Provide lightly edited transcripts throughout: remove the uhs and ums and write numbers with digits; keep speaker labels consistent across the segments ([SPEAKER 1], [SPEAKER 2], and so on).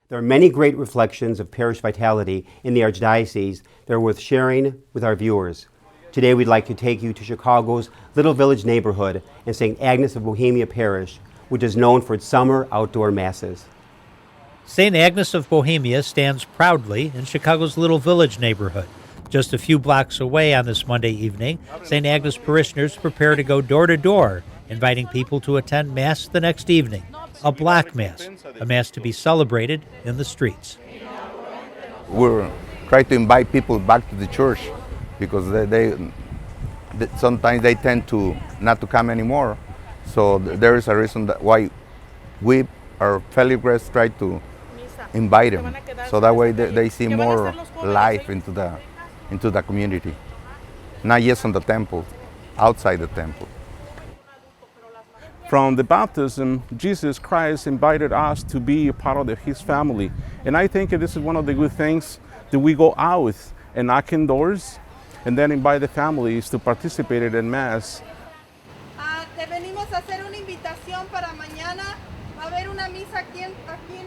[SPEAKER 1] There are many great reflections of parish vitality in the Archdiocese that are worth sharing with our viewers. Today we'd like to take you to Chicago's Little Village neighborhood in St. Agnes of Bohemia Parish, which is known for its summer outdoor masses.
[SPEAKER 2] St. Agnes of Bohemia stands proudly in Chicago's Little Village neighborhood. Just a few blocks away on this Monday evening, St. Agnes parishioners prepare to go door to door, inviting people to attend Mass the next evening, a Black Mass, a Mass to be celebrated in the streets.
[SPEAKER 3] We're trying to invite people back to the church because they sometimes they tend to not to come anymore. So there is a reason that why we, our feligreses, try to invite them, so that way they see more life into the community, not just in the temple, outside the temple.
[SPEAKER 4] From the baptism, Jesus Christ invited us to be a part of His family. And I think this is one of the good things that we go out and knock on doors and then invite the families to participate in Mass.
[SPEAKER 5] Te venimos a hacer una invitación para mañana. Va a haber una misa aquí en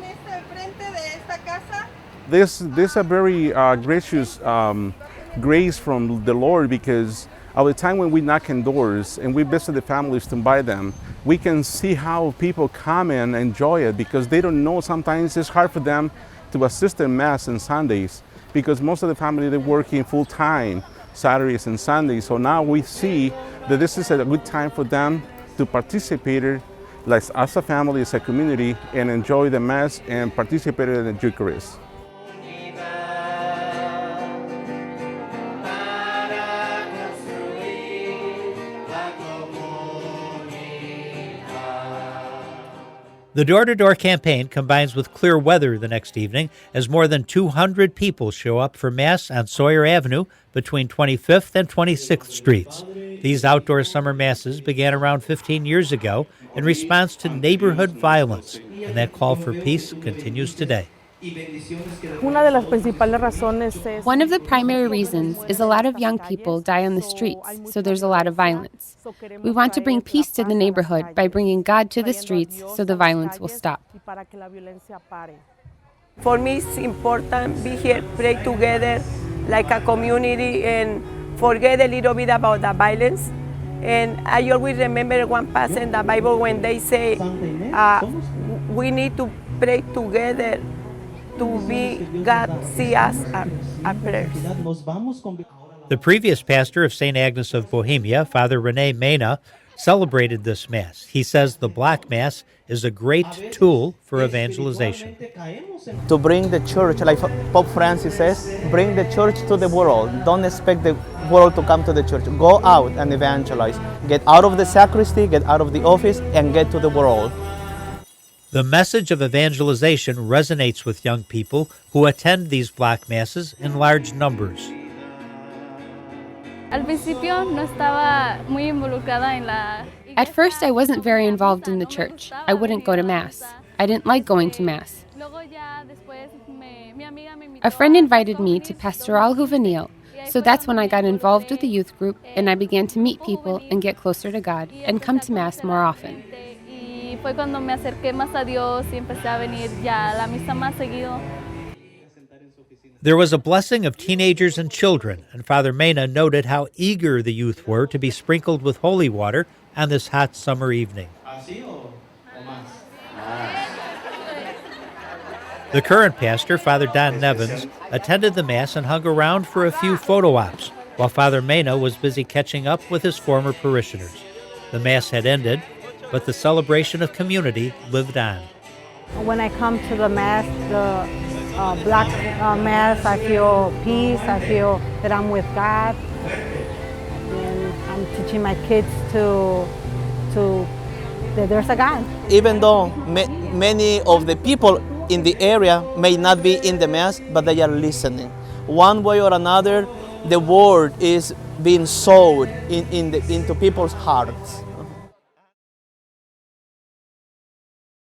[SPEAKER 5] este frente de esta casa.
[SPEAKER 4] This is a very gracious grace from the Lord, because at the time when we knock on doors and we visit the families to invite them, we can see how people come and enjoy it, because they don't know. Sometimes it's hard for them to assist in Mass on Sundays because most of the family, they're working full time Saturdays and Sundays. So now we see that this is a good time for them to participate like as a family, as a community, and enjoy the Mass and participate in the Eucharist.
[SPEAKER 2] The door-to-door campaign combines with clear weather the next evening as more than 200 people show up for Mass on Sawyer Avenue between 25th and 26th Streets. These outdoor summer Masses began around 15 years ago in response to neighborhood violence, and that call for peace continues today.
[SPEAKER 6] One of the primary reasons is a lot of young people die on the streets, so there's a lot of violence. We want to bring peace to the neighborhood by bringing God to the streets so the violence will stop.
[SPEAKER 5] For me, it's important be here, pray together like a community, and forget a little bit about the violence. And I always remember one passage in the Bible when they say we need to pray together to be God see us our prayers.
[SPEAKER 2] The previous pastor of St. Agnes of Bohemia, Father Rene Mena, celebrated this Mass. He says the Black Mass is a great tool for evangelization.
[SPEAKER 7] To bring the church, like Pope Francis says, bring the church to the world. Don't expect the world to come to the church. Go out and evangelize. Get out of the sacristy, get out of the office, and get to the world.
[SPEAKER 2] The message of evangelization resonates with young people who attend these Black Masses in large numbers.
[SPEAKER 6] At first, I wasn't very involved in the church. I wouldn't go to Mass. I didn't like going to Mass. A friend invited me to Pastoral Juvenil, so that's when I got involved with the youth group, and I began to meet people and get closer to God and come to Mass more often.
[SPEAKER 8] Fue cuando me acerqué más a Dios y empecé a venir ya a la misa más seguido.
[SPEAKER 2] There was a blessing of teenagers and children, and Father Mena noted how eager the youth were to be sprinkled with holy water on this hot summer evening. The current pastor, Father Don Nevins, attended the Mass and hung around for a few photo ops, while Father Mena was busy catching up with his former parishioners. The Mass had ended, but the celebration of community lived on.
[SPEAKER 9] When I come to the Mass, the Black Mass, I feel peace, I feel that I'm with God, and I'm teaching my kids to that there's a God.
[SPEAKER 7] Even though many of the people in the area may not be in the Mass, but they are listening. One way or another, the word is being sowed into people's hearts.